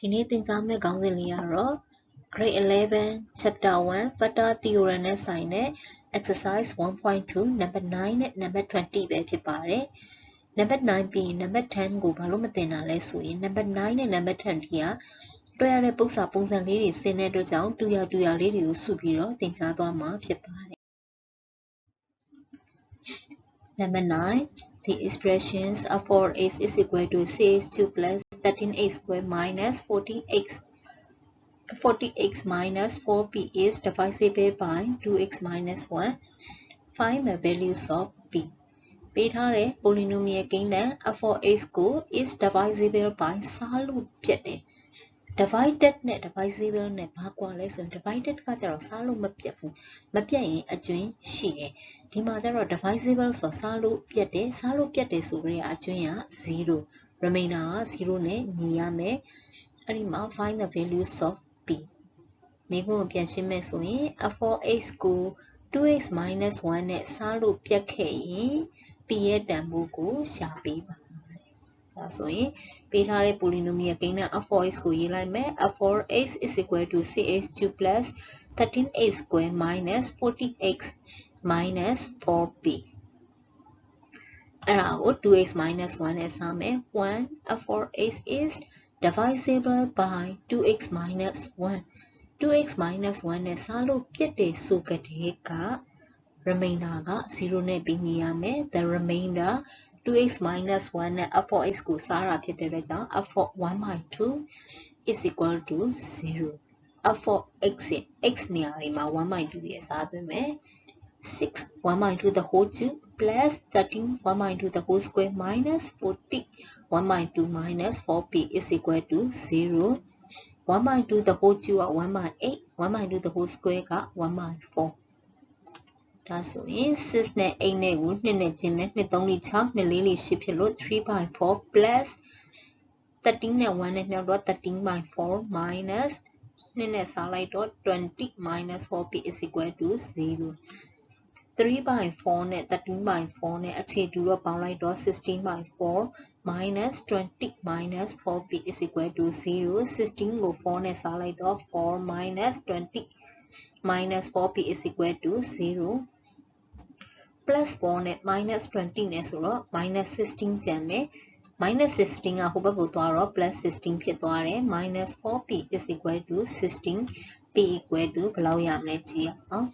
ဒီနေ့သင်ကြားမယ့်ခေါင်းစဉ်လေးကတော့ Grade 11 Chapter 1 Vector Theorem နဲ့ဆိုင်တဲ့ Exercise 1.2 Number 9 နဲ့ Number 20 ပဲဖြစ်ပါတယ်။ Number 9ပြီးရင် Number 10ကိုဘာလို့မသင်တာလဲဆိုရင် Number 9နဲ့ Number 10ကတွေ့ရတဲ့ပုံစံလေးတွေဆင်းတဲ့အတွက်ကြောင့်တူရလေးတွေကိုစုပြီးတော့သင်ကြားသွားမှာဖြစ်ပါတယ်။ Number 9 The expressions of 4x is equal to 6x2 plus 13x squared minus 40x minus 4p is divisible by 2x minus 1. Find the values of p. ပေးထားတဲ့ polynomial ကိန်းလမ်း f4x ကို is divisible by စားလို့ပြတ်တယ်။ divided နဲ့ divisible နဲ့ဘာကွာလဲဆိုရင် divided ကကျတော့စားလို့မပြတ်ဘူး။မပြတ်ရင်အကျွင်းရှိတယ်။ဒီမှာကျတော့ divisible ဆိုစားလို့ပြတ်တယ်။စားလို့ပြတ်တယ်ဆိုကြတဲ့အကျွင်းက0 remainder က0နဲ့ညီရမယ်။အဲ့ဒီမှာ find the values of p မိကုံကိုပြန်ရှင်းမယ်ဆိုရင် f4x ကို 2x minus 1နဲ့စားလို့ပြတ်ခဲ့ရင် p ရဲ့တန်ဖိုးကိုရှာပေးပါ။ဒါဆိုရင်ပေးထားတဲ့ polynomial ကိန်းနဲ့ f4x ကိုရေးလိုက်မယ် f4x is equal to 6x2 plus 13x squared minus 40x minus 4p အဲ့ဒါကို 2x minus 1နဲ့စားမယ် 1 f4x is divisible by 2x minus 1 2x minus 1နဲ့စားလို့ပြတ်တယ်ဆိုကြတဲ့က remainder က0နဲ့ပြီးညီရမယ် the remainder 2x minus 1နဲ့ f4x ကိုစားတာဖြစ်တဲ့အတွက်ကြောင့် f4 1 by 2 is equal to 0 f4x ရဲ့ x နေရာတွေမှာ1 by 2ရဲ့စားသွင်းမယ် 6 1 by 2 the whole 2 plus 13 1 by 2 the whole square minus 40 1 by 2 minus 4p is equal to 0 1 by 2 the whole 2က1 by 8 1 by 2 the whole squareက1 by 4ဒါဆိုရင်6နဲ့8နဲ့ကို2နဲ့ကျင်းမယ်2 3 6 2 4 8ဖြစ်လို့3 by 4 plus 13နဲ့1နဲ့မြောက်တော့13 by 4 minus 2နဲ့စားလိုက်တော့20 minus 4p is equal to 0 3 by 4နဲ့13 by 4နဲ့အခြေတူတော့ပေါင်းလိုက်တော့16 by 4 minus 20 minus 4p is equal to 0 16ကို4နဲ့စားလိုက်တော့4 minus 20 minus 4p is equal to 0 plus 4နဲ့ minus 20နဲ့ဆိုတော့ minus 16ကျန်မယ် minus 16ကဟိုဘက်ကိုသွားတော့ plus 16ဖြစ်သွားတယ် minus 4p is equal to 16 p equal to ဘယ်လောက်ရမလဲကြည့်ရအောင်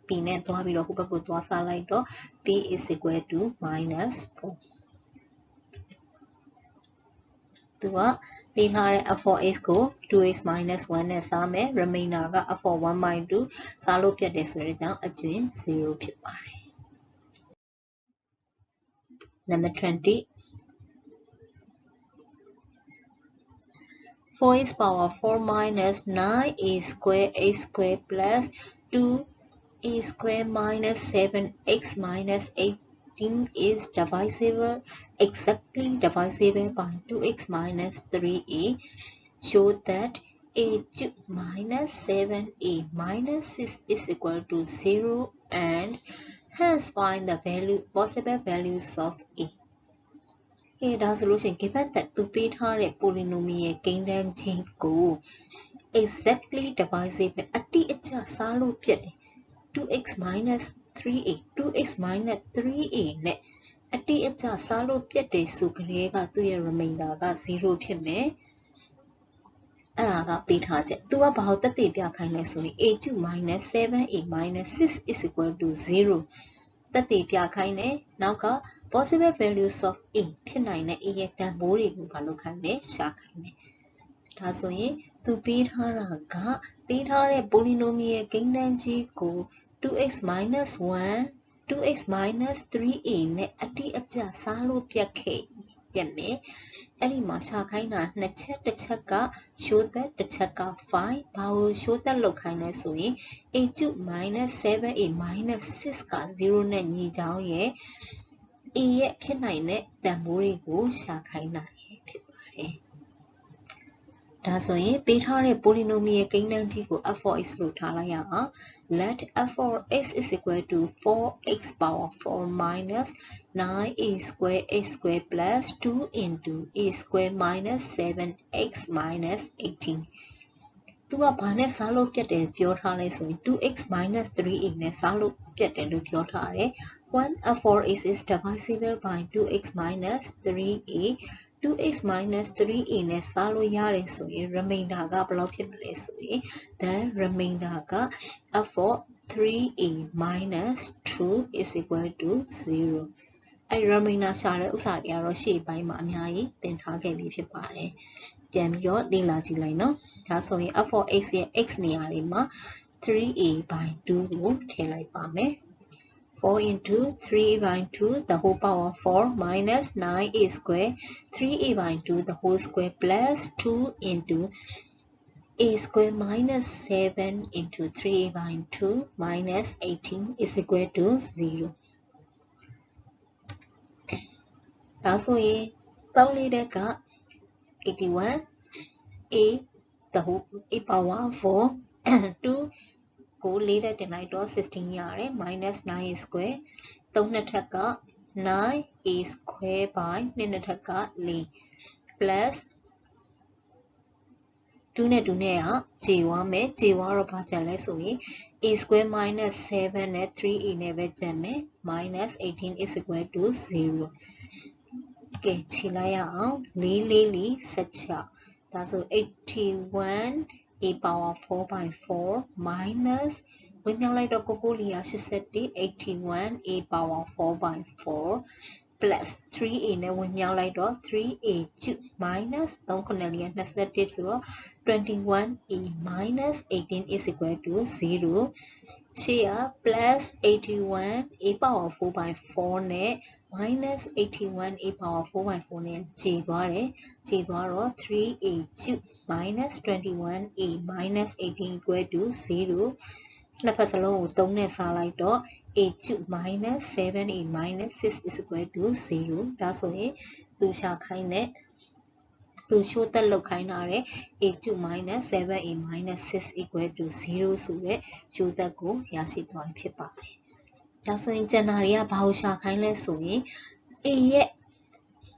p နဲ့သွားပြီးတော့ဟိုဘက်ကိုသွားစားလိုက်တော့ p is equal to minus 4သူကပေးထားတဲ့ f4x ကို 2x minus 1နဲ့စားမယ် remainder က f4 1 by 2စားလို့ပြတ်တယ်ဆိုတဲ့အကြောင်းအကျွင်း0ဖြစ်ပါတယ် Number 20 4x power 4 minus 9a square x square plus 2a square minus 7x minus 18 is divisible exactly divisible by 2x minus 3a show that a cube minus 7a minus 6 is equal to 0 and hence find the possible values of a ဒါဆိုလို့ရှိရင် given that သူပေးထားတဲ့ polynomial ကိန်းတန်းကြီးကို exactly divisible အတိအကျစားလို့ပြတ်တယ် 2x minus 3a 2x minus 3a နဲ့အတိအကျစားလို့ပြတ်တယ်ဆိုကြတဲ့ကသူ့ရဲ့ remainder က0ဖြစ်မယ်အဲ့ဒါကပေးထားချက်သူကဘာလို့တက်တည်ပြခိုင်းလဲဆိုရင် a cube minus 7a minus 6 is equal to 0တက်တည်ပြခိုင်းတယ်နောက်က possible values of a ဖြစ်နိုင်တဲ့ a ရဲ့တန်ဖိုးတွေကိုဘာလုပ်ခိုင်းလဲရှာခိုင်းတယ်ဒါဆိုရင်သူပေးထားတာကပေးထားတဲ့ polynomial ကိန်းတန်းကြီးကို 2x minus 1 2x minus 3a နဲ့အတိအကျစားလို့ပြတ်မယ်အဲ့ဒီမှာရှာခိုင်းတာနှစ်ချက်တစ်ချက်က show that တစ်ချက်က 5ဘာကို show that လောက်ခိုင်းလဲဆိုရင် a cube minus 7a minus 6က0နဲ့ညီကြောင်းရဲ့ a ရဲ့ဖြစ်နိုင်တဲ့တန်ဖိုးတွေကိုရှာခိုင်းတာဖြစ်ပါတယ် ဒါဆိုရင်ပေးထားတဲ့ polynomial ကိန်းတန်းကြီးကို f of x လို့ထားလိုက်ရအောင် let f of x is equal to 4x power 4 minus 9a square x square plus 2 into a square minus 7x minus 18သူကဘာနဲ့စားလို့ပြတ်တယ်ပြောထားလဲဆိုရင် 2x minus 3a နဲ့စားလို့ပြတ်တယ်လို့ပြောထားတယ် 1 f of x is divisible by 2x minus 3a 2x minus 3a နဲ့စားလို့ရတယ်ဆိုရင် remainder ကဘယ်လောက်ဖြစ်မလဲဆိုရင် then remainder က f of 3a minus 2 is equal to 0အဲ့ remainder ရှာတဲ့ဥစ္စာတွေကတော့ရှေ့ပိုင်းမှာအများကြီးသင်ထားခဲ့ပြီးဖြစ်ပါတယ်ပြန်ပြီးတော့လေ့လာကြည့်လိုက်နော်ဒါဆိုရင် f of x ရဲ့ x နေရာတွေမှာ 3a by 2ကိုထည့်လိုက်ပါမယ်4 into 3 by 2 the whole power 4 minus 9a square 3a by 2 the whole square plus 2 into a square minus 7 into 3a by 2 minus 18 is equal to 0ဒါဆိုရင်3လေးတက်က81 a the whole a power 4 2ကို4တက်တင်လိုက်တော့16ရတယ် minus 9a square 3နှစ်ထက်က 9a square by 2နှစ်ထက်က4 plus 2နဲ့2နဲ့ကကျေသွားမယ်ကျေသွားတော့ဘာကျန်လဲဆိုရင် a square minus 7နဲ့ 3a နဲ့ပဲကျန်မယ် minus 18 is equal to 0ကဲခြေလိုက်ရအောင်4 4 4 16ဒါဆို81 a power 4 by 4 minus ဝင်မြောက်လိုက်တော့ကိုလီယာ81 81 a power 4 by 4 plus 3a နဲ့ဝင်မြောက်လိုက်တော့ 3a cube minus 3ခုနဲ့လီယာ21ဆိုတော့ 21a minus 18 is equal to 0ရှေ့က plus 81 a power 4 by 4နဲ့ minus 81 a power 4 by 4နဲ့ခြေသွားတယ်ခြေသွားတော့ 3a cube minus 21a minus 18 equal to 0နှစ်ဖက်စလုံးကို3နဲ့စားလိုက်တော့ a cube minus 7a minus 6 is equal to 0ဒါဆိုရင်သူရှာခိုင်းတဲ့သူရှိုးသက်လောက်ခိုင်းတာတဲ့ a cube minus 7a minus 6 equal to 0ဆိုတဲ့ရှိုးသက်ကိုရရှိသွားပြီဖြစ်ပါတယ်ဒါဆိုရင်ကျန်တာတွေကဘာကိုရှာခိုင်းလဲဆိုရင် a ရဲ့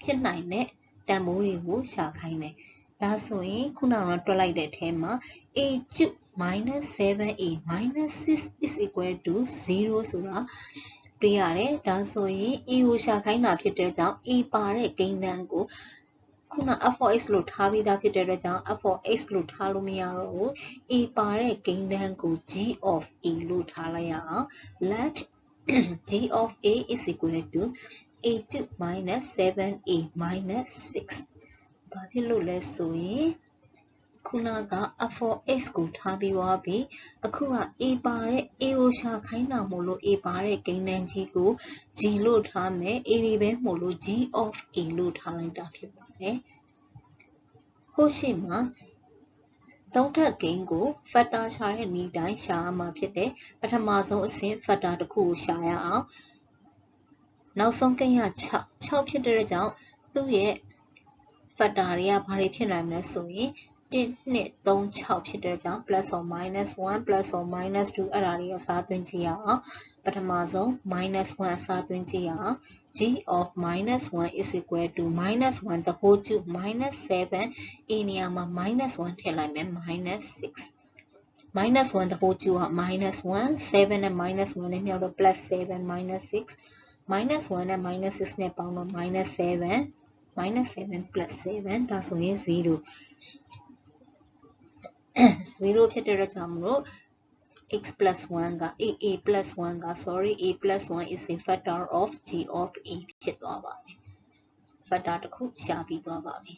ဖြစ်နိုင်တဲ့တန်ဖိုးတွေကိုရှာခိုင်းတယ်ဒါဆိုရင်ခုနကတွက်လိုက်တဲ့အထဲမှာ a cube minus 7a minus 6 is equal to 0ဆိုတာတွေ့ရတယ်ဒါဆိုရင် a ကိုရှာခိုင်းတာဖြစ်တဲ့ကြောင့် a ပါတဲ့ကိန်းတန်းကိုခုန f of x လို့ထားပြီးသားဖြစ်တဲ့အတွက်ကြောင့် f of x လို့ထားလို့မရတော့ဘူး a ပါတဲ့ကိန်းတန်းကို g of a လို့ထားလိုက်ရအောင် let g of a is equal to a cube minus 7a minus 6ဘာဖြစ်လို့လဲဆိုရင်ခုနက f of x ကိုထားပြီးသွားပြီအခုက a ပါတဲ့ a ကိုရှာခိုင်းတာမို့လို့ a ပါတဲ့ကိန်းတန်းကြီးကို g လို့ထားမယ် a တွေပဲမို့လို့ g of a လို့ထားလိုက်တာဖြစ်ပါတယ်ဟိုရှိမှာသုံးထပ်ကိန်းကို factor ရှာတဲ့နည်းတိုင်းရှာရမှာဖြစ်တယ်ပထမဆုံးအဆင့် factor တစ်ခုကိုရှာရအောင်နောက်ဆုံးကိန်းက6ဖြစ်တဲ့ကြောင့်သူ့ရဲ့ factor တွေကဘာတွေဖြစ်နိုင်မလဲဆိုရင်1 2 3 6ဖြစ်တဲ့ကြောင့် plus or minus 1 plus or minus 2အဲ့ဒါတွေကစားသွင်းကြည့်ရအောင်ပထမဆုံး minus 1အစားသွင်းကြည့်ရအောင် g of minus 1 is equal to minus 1 the whole cube minus 7 a နေရာမှာ minus 1ထည့်လိုက်မယ် minus 6 minus 1 the whole cube က minus 1 7နဲ့ minus 1နဲ့မြောက်တော့ plus 7 minus 6 minus 1နဲ့ minus 6နဲ့ပေါင်းတော့ minus 7 minus 7 plus 7ဒါဆိုရင်0 0ဖြစ်တဲ့အတွက်ကြောင့်မလို့ x plus 1က a plus 1က sorry a plus 1 is a factor of g of a ဖြစ်သွားပါပြီ factor တစ်ခုရှာပြီးသွားပါပြီ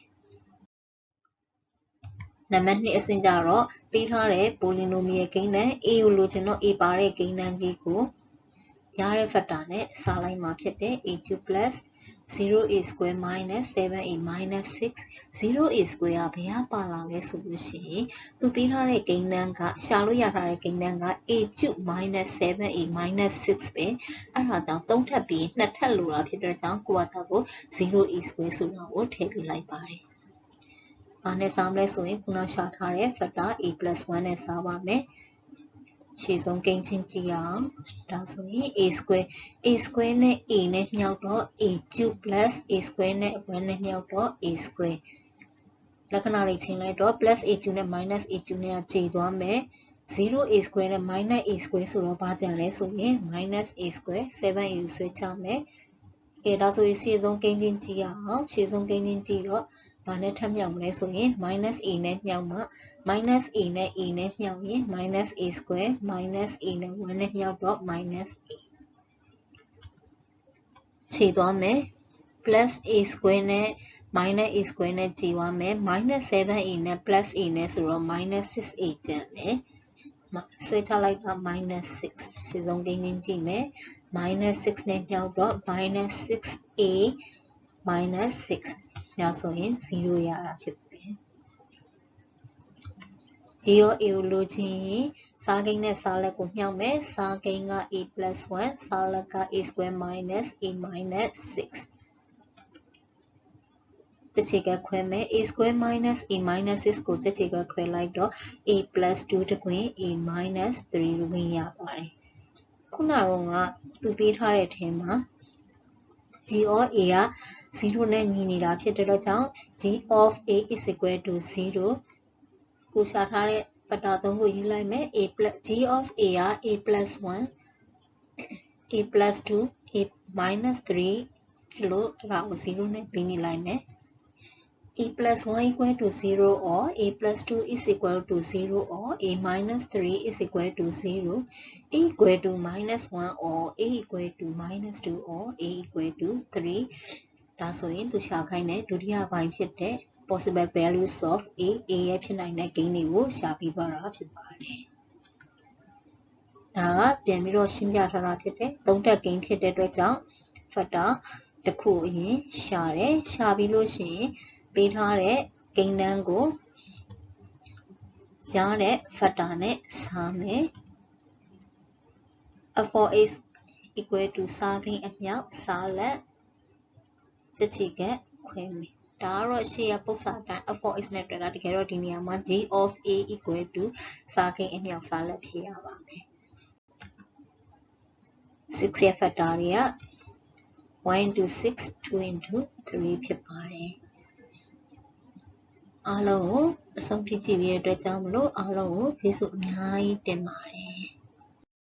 နံပါတ်2အဆင့်ကြတော့ပေးထားတဲ့ polynomial ကိန်းတန်း a ကိုလိုချင်တော့ a ပါတဲ့ကိန်းတန်းကြီးကိုရတဲ့ factor နဲ့စားလိုက်မှာဖြစ်တဲ့ a cube plus 0a square minus 7a minus 6 0a square ကဘယ်ကပါလာလဲဆိုလို့ရှိရင်သူပေးထားတဲ့ကိန်းတန်းကရှာလို့ရထားတဲ့ကိန်းတန်းက a cube minus 7a minus 6ပဲအဲ့ဒါကြောင့်3ထပ်ပြီး2ထပ်လိုတာဖြစ်တဲ့ကြောင့်ကိုကတာကို 0a square ဆိုတာကိုထည့်ပေးလိုက်ပါတယ် ဘာနဲ့စားမလဲဆိုရင်ခုနရှာထားတဲ့ factor a plus 1နဲ့စားပါမယ်ရှေ့ဆုံးကိန်းချင်းကြည့်အောင်ဒါဆိုရင် a square နဲ့ a နဲ့မြောက်တော့ a cube plus a square နဲ့1နဲ့မြောက်တော့ a square လက္ခဏာတွေချိန်လိုက်တော့ plus a cube နဲ့ minus a cube နဲ့ခြေသွားမယ်0a square နဲ့ minus a square ဆိုတော့ဘာကြံလဲဆိုရင် minus a square 7a ကိုဆွဲချမယ်ကဲဒါဆိုရင်ရှေ့ဆုံးကိန်းချင်းကြည့်ရအောင်ရှေ့ဆုံးကိန်းချင်းကြည့်တော့ဘာနဲ့ထပ်မြောက်မလဲဆိုရင် minus a နဲ့မြောက်မှ minus a နဲ့ a နဲ့မြောက်ရင် minus a square minus a နဲ့ 1 နဲ့မြောက်တော့ minus a ခြေသွားမယ် plus a square နဲ့ minus a square နဲ့ခြေသွားမယ် minus 7a နဲ့ plus a နဲ့ဆိုတော့ minus 6a ကျန်မယ်ဆွဲချလိုက်တော့ minus 6ရှေ့ဆုံးကိန်းချင်းကြည့်မယ် minus 6နဲ့မြောက်တော့ minus 6a minus 6ညဆိုရင်0ရတာဖြစ်တယ် G ရော A ကိုလိုချင်ရင်စားကိန်းနဲ့စားလက်ကိုမြောက်မယ်စားကိန်းက a plus 1စားလက်က a square minus a minus 6တစ်ချေကခွဲမယ် a square minus a minus 6ကိုတစ်ချေကခွဲလိုက်တော့ a plus 2တခွင် a minus 3လို့ဝင်ရပါတယ်ခုနကတော့သူပေးထားတဲ့အထဲမှာ G of A က0နဲ့ညီနေတာဖြစ်တဲ့အတွက်ကြောင့် G of A is equal to 0ကိုရှာထားတဲ့ factor 3ကိုရေးလိုက်မယ် A plus G of A က A plus 1 A plus 2 A minus 3ဖြစ်လို့အဲ့ဒါကို0နဲ့ပြီးနေလိုက်မယ်A plus 1 equal to 0 or A plus 2 is equal to 0 or A minus 3 is equal to 0 A equal to minus 1 or A equal to minus 2 or A equal to 3ဒါဆိုရင်သူရှာခိုင်းတဲ့ဒုတိယပိုင်းဖြစ်တဲ့ possible values of A ရဲ့ဖြစ်နိုင်တဲ့ gain တွေကိုရှာပြီးပါတာဖြစ်ပါတယ်ဒါကပြန်ပြီးတော့ရှင်းပြထားတာဖြစ်တယ်သုံးတက် gain ဖြစ်တဲ့အတွက်ကြောင့် factor တစ်ခုအရင်ရှာတယ်ရှာပြီးလို့ရှိရင်ပေးထားတဲ့ကိန်းတန်းကိုရတဲ့ factor နဲ့စားမယ် f(x) equal to စားကိန်းအမြောက်စားလက်တစ်ချီကခွဲမယ်ဒါကတော့ရှေ့ရပု္ပ္ပစာအတိုင်း f(x) နဲ့တွေ့တာတကယ်တော့ဒီနေရာမှာ g of a equal to စားကိန်းအမြောက်စားလက်ဖြစ်ရပါမယ်6ရဲ့ factor တွေက1 into 6 2 into 3ဖြစ်ပါတယ်အားလုံးကိုအဆုံးဖြတ်ကြည့်ပြီးတဲ့အတွက်ကြောင့်မလို့အားလုံးကိုကျေးဇူးအများကြီးတင်ပါတယ်